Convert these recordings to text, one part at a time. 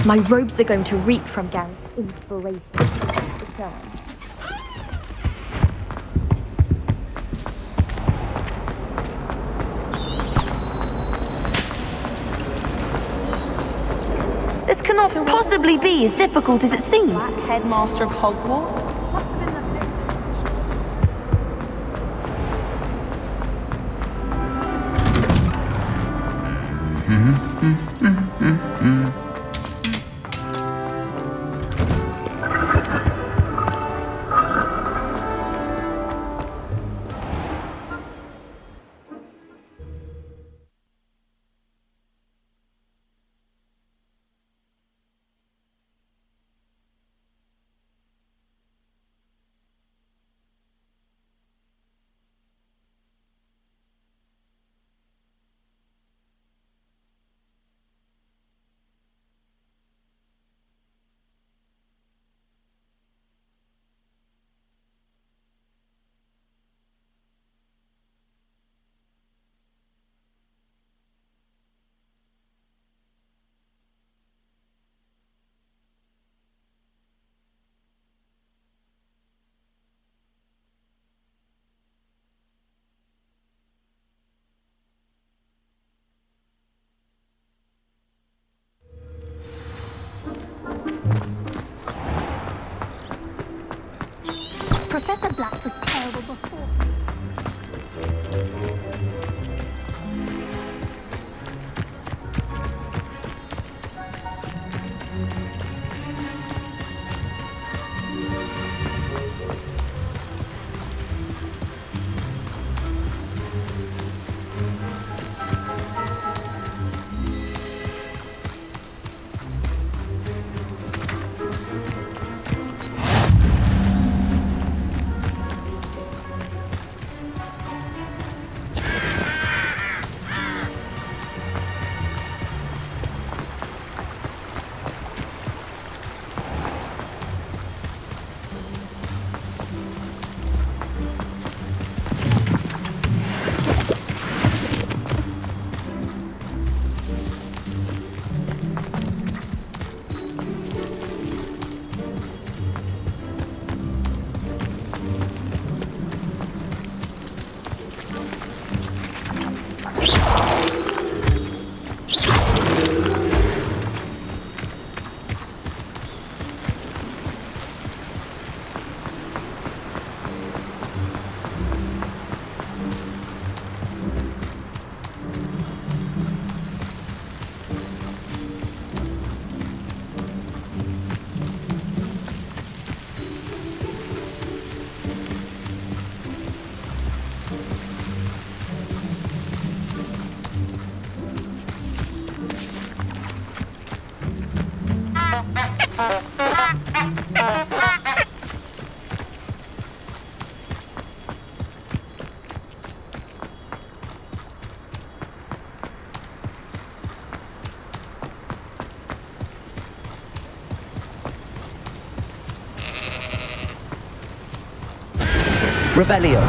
My robes are going to reek from Gary's inspiration. This cannot possibly be as difficult as it seems. Headmaster of Hogwarts? Professor Black was terrible before. Revelio.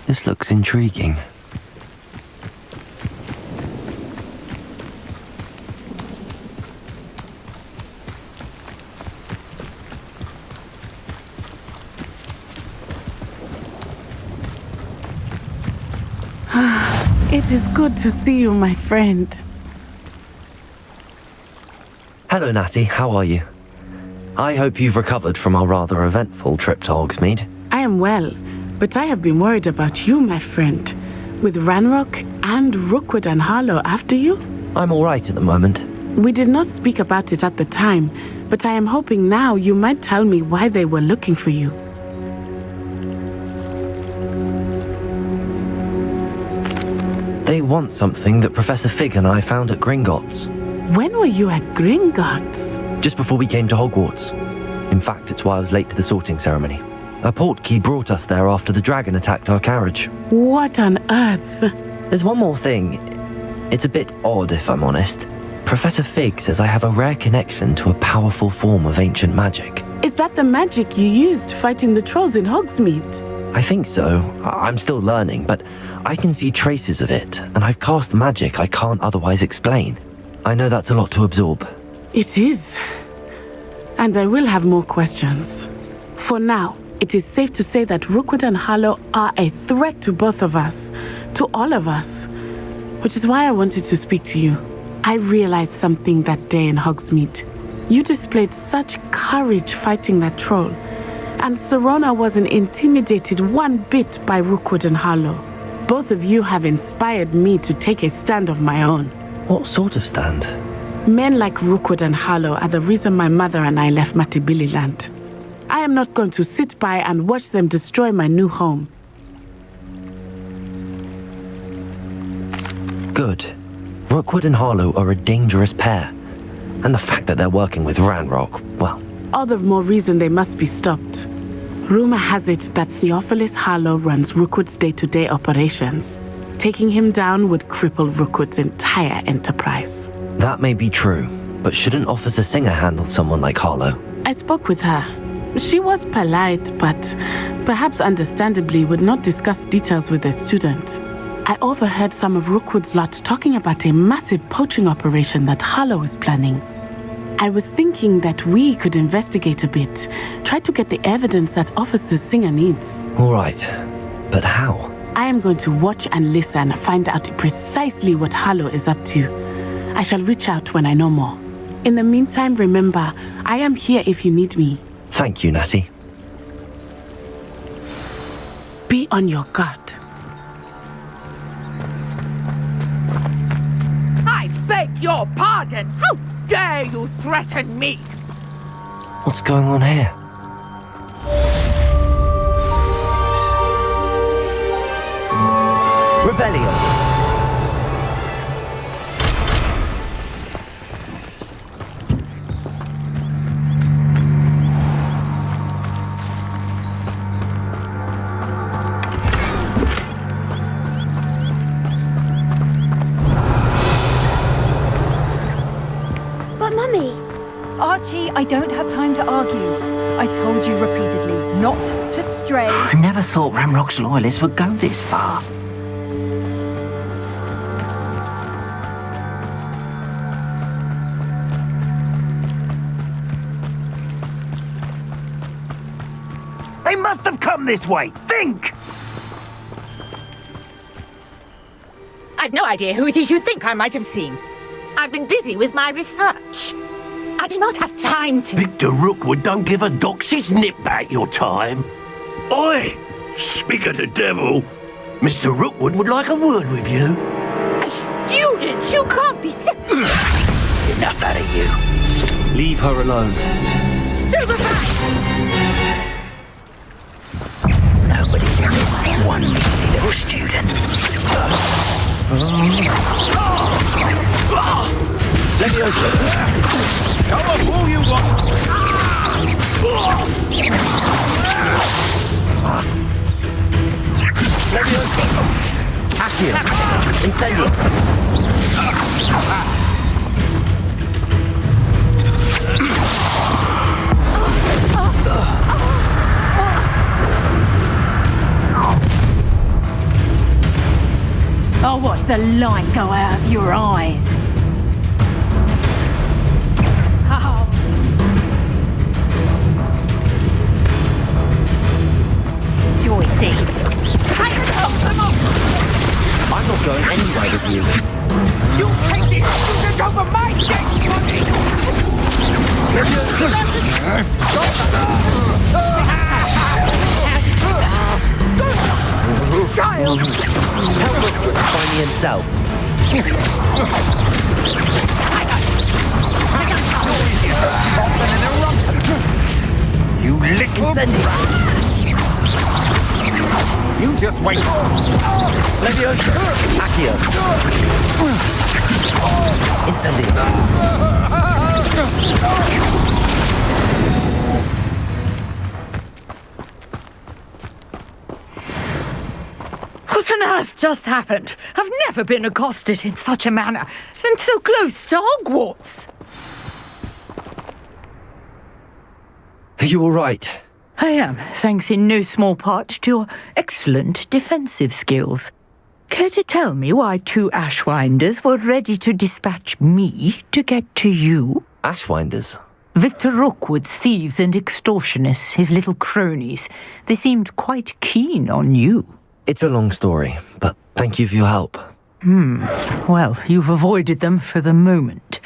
This looks intriguing. It is good to see you, my friend. Hello, Natty. How are you? I hope you've recovered from our rather eventful trip to Hogsmeade. I am well, but I have been worried about you, my friend. With Ranrock and Rookwood and Harlow after you? I'm all right at the moment. We did not speak about it at the time, but I am hoping now you might tell me why they were looking for you. They want something that Professor Fig and I found at Gringotts. When were you at Gringotts? Just before we came to Hogwarts. In fact, it's why I was late to the sorting ceremony. A portkey brought us there after the dragon attacked our carriage. What on earth? There's one more thing. It's a bit odd, if I'm honest. Professor Fig says I have a rare connection to a powerful form of ancient magic. Is that the magic you used fighting the trolls in Hogsmeade? I think so. I'm still learning, but I can see traces of it, and I've cast magic I can't otherwise explain. I know that's a lot to absorb. It is. And I will have more questions. For now, it is safe to say that Rookwood and Harlow are a threat to both of us, to all of us, which is why I wanted to speak to you. I realized something that day in Hogsmeade. You displayed such courage fighting that troll, and Serona wasn't intimidated one bit by Rookwood and Harlow. Both of you have inspired me to take a stand of my own. What sort of stand? Men like Rookwood and Harlow are the reason my mother and I left Matibili land. I am not going to sit by and watch them destroy my new home. Good. Rookwood and Harlow are a dangerous pair. And the fact that they're working with Ranrock, well... All the more reason they must be stopped. Rumor has it that Theophilus Harlow runs Rookwood's day-to-day operations. Taking him down would cripple Rookwood's entire enterprise. That may be true, but shouldn't Officer Singer handle someone like Harlow? I spoke with her. She was polite, but perhaps understandably would not discuss details with a student. I overheard some of Rookwood's lot talking about a massive poaching operation that Harlow is planning. I was thinking that we could investigate a bit, try to get the evidence that Officer Singer needs. All right, but how? I am going to watch and listen, find out precisely what Harlow is up to. I shall reach out when I know more. In the meantime, remember, I am here if you need me. Thank you, Natty. Be on your guard. I beg your pardon! How dare you threaten me? What's going on here? Revelio! But Mummy... Archie, I don't have time to argue. I've told you repeatedly not to stray. I never thought Ramrock's loyalists would go this far. They must have come this way. Think! I've no idea who it is you think I might have seen. I've been busy with my research. I do not have time to... Victor Rookwood don't give a doxy's nip back your time. Oi! Speak of the devil. Mr. Rookwood would like a word with you. A student? You can't be serious. Enough out of you. Leave her alone. Stand aside! Nobody can miss one easy little student. Leviosa! Come on, all you want! Leviosa! Accio! Incendio! I'll watch the light go out of your eyes. Enjoy this. I'm not going anywhere with you. You take this student over my dead body! Child! Tell Rookwood to find me himself. You little... Incendio! You just wait. Leviosa! Accio! Incendio! What on earth just happened? I've never been accosted in such a manner, and so close to Hogwarts. Are you all right? I am, thanks in no small part to your excellent defensive skills. Care to tell me why 2 Ashwinders were ready to dispatch me to get to you? Ashwinders? Victor Rookwood's thieves and extortionists, his little cronies. They seemed quite keen on you. It's a long story, but thank you for your help. Well, you've avoided them for the moment.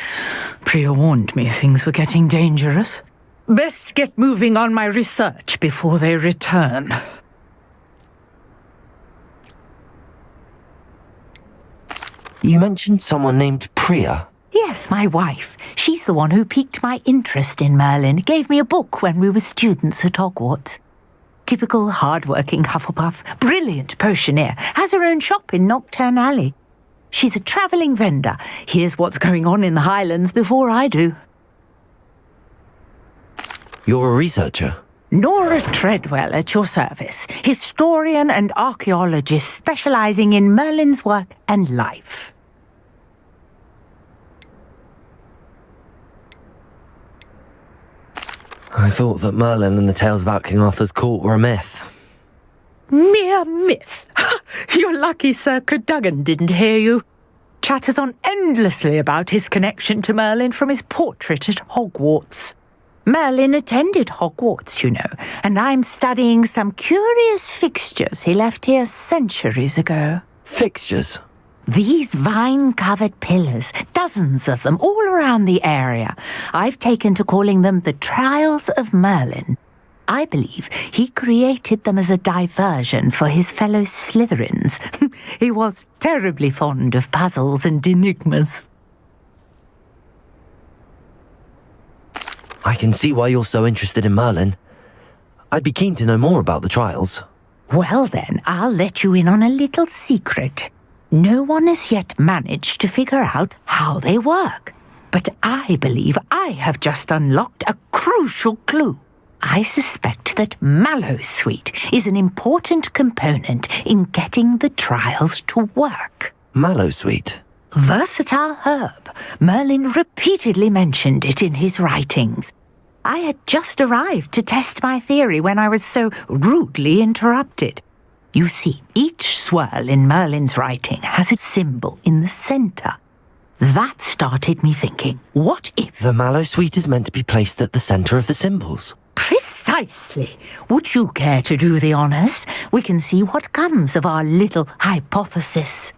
Priya warned me things were getting dangerous. Best get moving on my research before they return. You mentioned someone named Priya. Yes, my wife. She's the one who piqued my interest in Merlin. Gave me a book when we were students at Hogwarts. Typical hard-working Hufflepuff, brilliant potioneer, has her own shop in Nocturne Alley. She's a travelling vendor. Hears what's going on in the Highlands before I do. You're a researcher? Nora Treadwell at your service. Historian and archaeologist specialising in Merlin's work and life. I thought that Merlin and the tales about King Arthur's court were a myth. Mere myth. You're lucky Sir Cadogan didn't hear you. Chatters on endlessly about his connection to Merlin from his portrait at Hogwarts. Merlin attended Hogwarts, you know, and I'm studying some curious fixtures he left here centuries ago. Fixtures? These vine-covered pillars, dozens of them all around the area. I've taken to calling them the Trials of Merlin. I believe he created them as a diversion for his fellow Slytherins. He was terribly fond of puzzles and enigmas. I can see why you're so interested in Merlin. I'd be keen to know more about the trials. Well then, I'll let you in on a little secret. No one has yet managed to figure out how they work. But I believe I have just unlocked a crucial clue. I suspect that Mallowsweet is an important component in getting the trials to work. Mallowsweet? Versatile herb. Merlin repeatedly mentioned it in his writings. I had just arrived to test my theory when I was so rudely interrupted. You see, each swirl in Merlin's writing has a symbol in the centre. That started me thinking, what if... The Mallowsweet is meant to be placed at the centre of the symbols. Precisely. Would you care to do the honours? We can see what comes of our little hypothesis.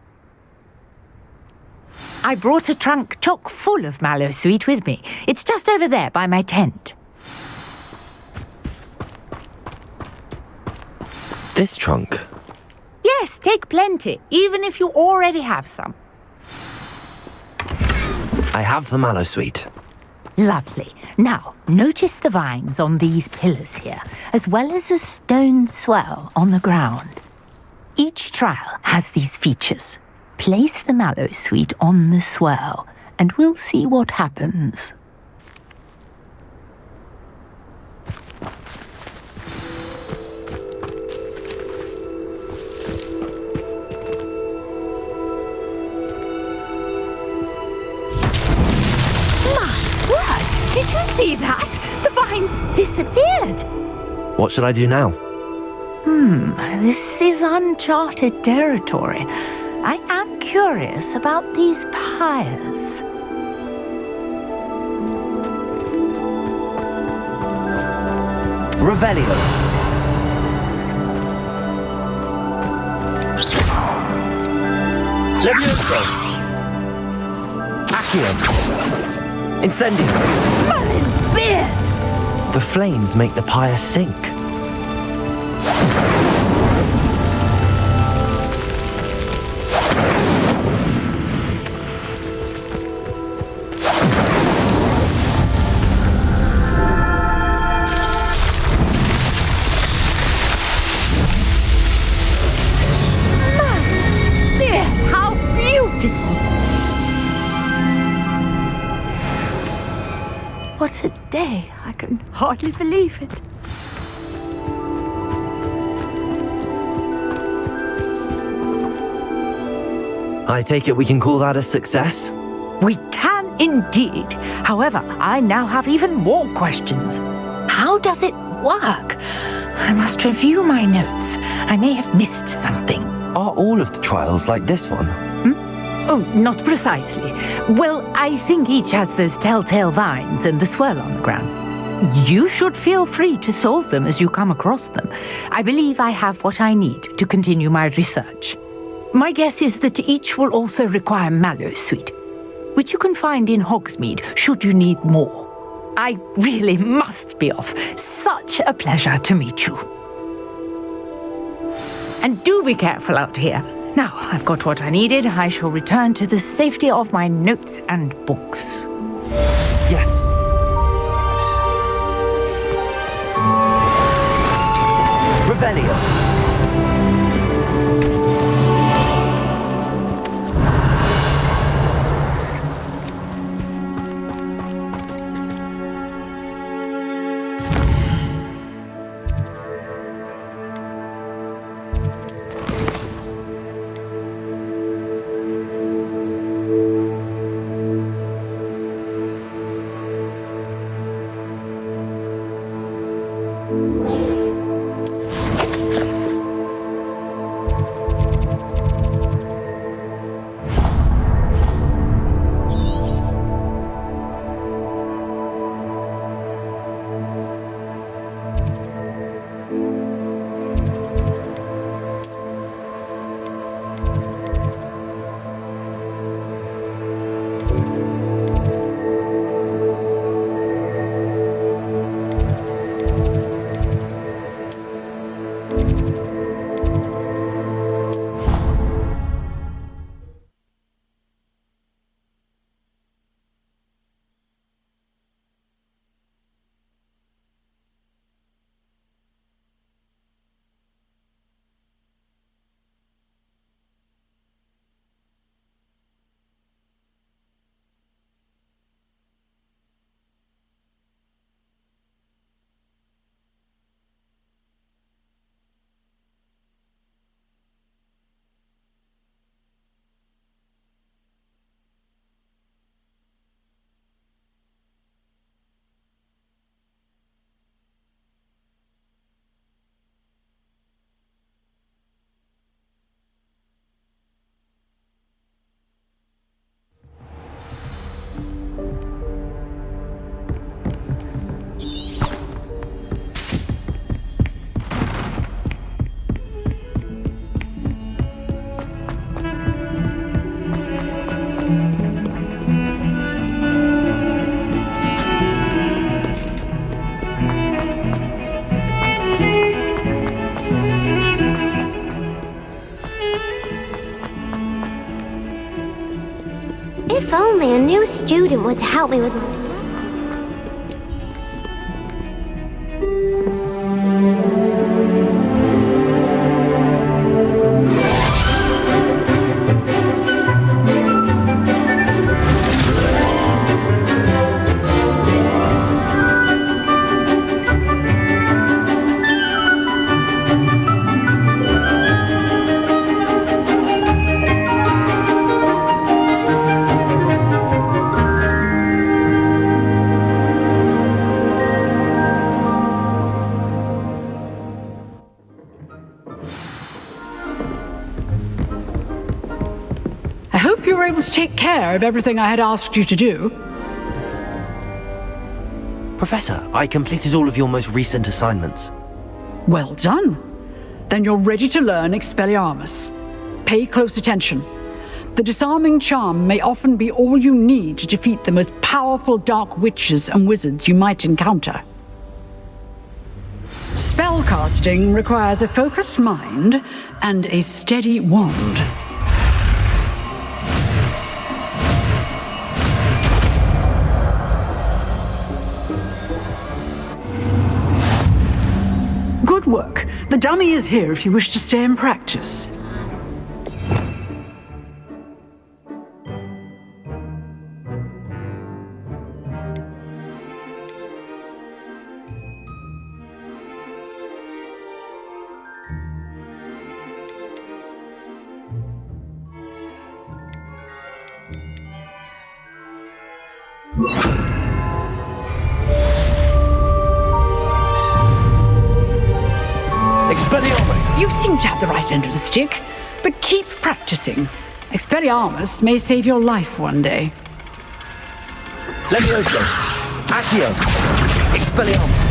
I brought a trunk chock full of Mallowsweet with me. It's just over there by my tent. This trunk? Yes, take plenty, even if you already have some. I have the Mallowsweet. Lovely. Now, notice the vines on these pillars here, as well as a stone swell on the ground. Each trial has these features. Place the Mallowsweet on the swell, and we'll see what happens. Did you see that? The vines disappeared. What should I do now? This is uncharted territory. I am curious about these pyres. Revelio. Levioso. Accio. Incendio. Merlin's beard! The flames make the pyre sink. Merlin's beard! How beautiful! What a day! I can hardly believe it. I take it we can call that a success? We can indeed. However, I now have even more questions. How does it work? I must review my notes. I may have missed something. Are all of the trials like this one? Oh, not precisely. Well, I think each has those telltale vines and the swirl on the ground. You should feel free to solve them as you come across them. I believe I have what I need to continue my research. My guess is that each will also require mallow sweet, which you can find in Hogsmeade should you need more. I really must be off. Such a pleasure to meet you. And do be careful out here. Now I've got what I needed. I shall return to the safety of my notes and books. Yes. Revelio. If only a new student would help me with my... I hope you were able to take care of everything I had asked you to do. Professor, I completed all of your most recent assignments. Well done. Then you're ready to learn Expelliarmus. Pay close attention. The disarming charm may often be all you need to defeat the most powerful dark witches and wizards you might encounter. Spellcasting requires a focused mind and a steady wand. Good work. The dummy is here if you wish to stay and practice. Expelliarmus! You seem to have the right end of the stick, but keep practicing. Expelliarmus may save your life one day. Levioso! Accio! Expelliarmus!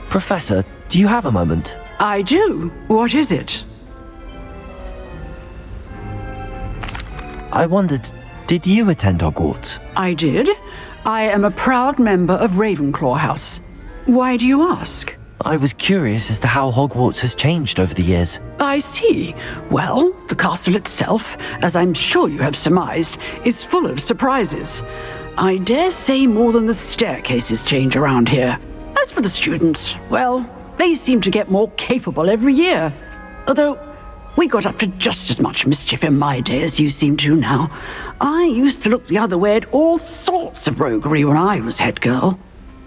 Professor, do you have a moment? I do. What is it? I wondered, did you attend Hogwarts? I did. I am a proud member of Ravenclaw House. Why do you ask? I was curious as to how Hogwarts has changed over the years. I see. Well, the castle itself, as I'm sure you have surmised, is full of surprises. I dare say more than the staircases change around here. As for the students, well, they seem to get more capable every year. Although, we got up to just as much mischief in my day as you seem to now. I used to look the other way at all sorts of roguery when I was head girl.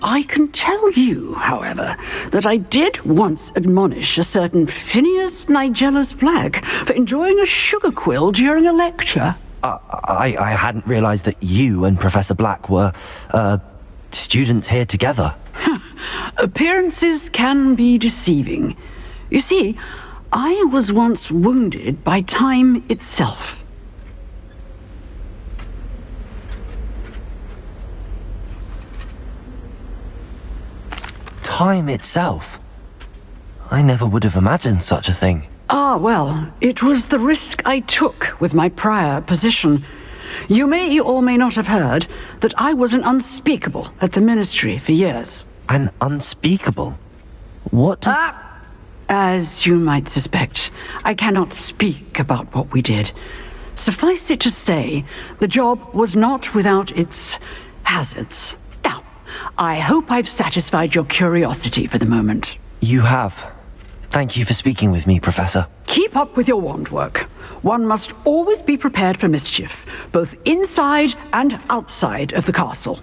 I can tell you, however, that I did once admonish a certain Phineas Nigellus Black for enjoying a sugar quill during a lecture. I hadn't realized that you and Professor Black were, students here together. Appearances can be deceiving. You see, I was once wounded by time itself. Time itself? I never would have imagined such a thing. Ah, well, it was the risk I took with my prior position. You may or may not have heard that I was an unspeakable at the Ministry for years. An unspeakable? What does... As you might suspect, I cannot speak about what we did. Suffice it to say, the job was not without its hazards. Now, I hope I've satisfied your curiosity for the moment. You have. Thank you for speaking with me, Professor. Keep up with your wand work. One must always be prepared for mischief, both inside and outside of the castle.